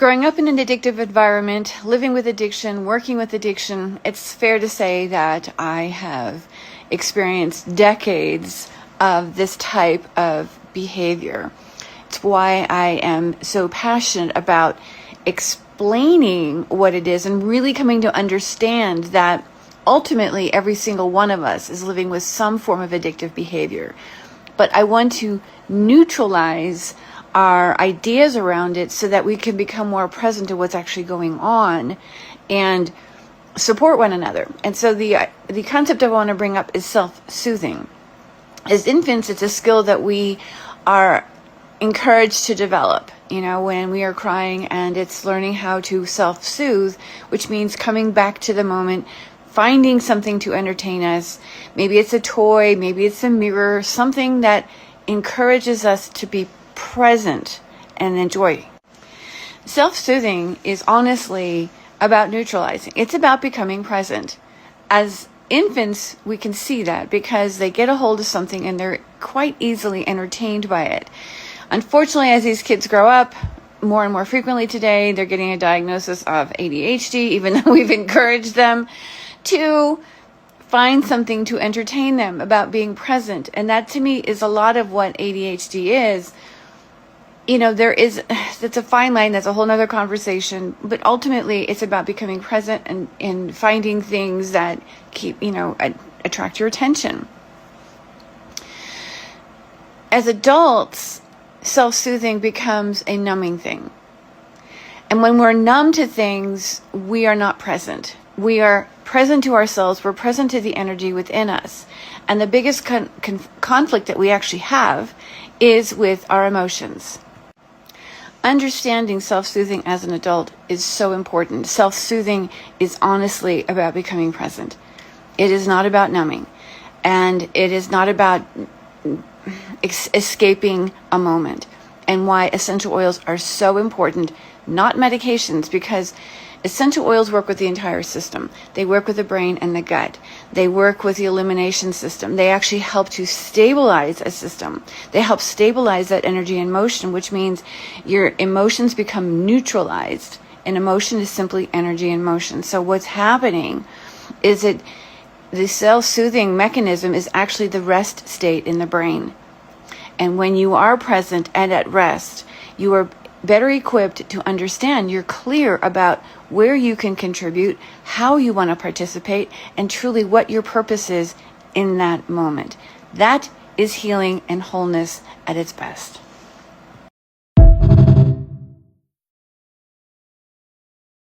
Growing up in an addictive environment, living with addiction, working with addiction, it's fair to say that I have experienced decades of this type of behavior. It's why I am so passionate about explaining what it is and really coming to understand that ultimately every single one of us is living with some form of addictive behavior. But I want to neutralize our ideas around it so that we can become more present to what's actually going on and support one another. And so the concept I want to bring up is self-soothing. As infants, it's a skill that we are encouraged to develop, when we are crying, and it's learning how to self-soothe, which means coming back to the moment, finding something to entertain us. Maybe it's a toy, maybe it's a mirror, something that encourages us to be present and enjoy. Self-soothing is honestly about neutralizing. It's about becoming present. As infants, we can see that because they get a hold of something and they're quite easily entertained by it. Unfortunately, as these kids grow up, more and more frequently today, they're getting a diagnosis of ADHD, even though we've encouraged them to find something to entertain them about being present. And that to me is a lot of what ADHD is. It's a fine line. That's a whole nother conversation. But ultimately, it's about becoming present and finding things that attract your attention. As adults, self-soothing becomes a numbing thing. And when we're numb to things, we are not present. We are present to ourselves. We're present to the energy within us. And the biggest conflict that we actually have is with our emotions. Understanding self-soothing as an adult is so important. Self-soothing is honestly about becoming present. It is not about numbing. And it is not about escaping a moment. And why essential oils are so important, not medications, because essential oils work with the entire system. They work with the brain and the gut. They work with the elimination system. They actually help to stabilize a system. They help stabilize that energy and motion, which means your emotions become neutralized. And emotion is simply energy and motion. So what's happening is that the self-soothing mechanism is actually the rest state in the brain. And when you are present and at rest, you are better equipped to understand. You're clear about where you can contribute, how you want to participate, and truly what your purpose is in that moment. That is healing and wholeness at its best.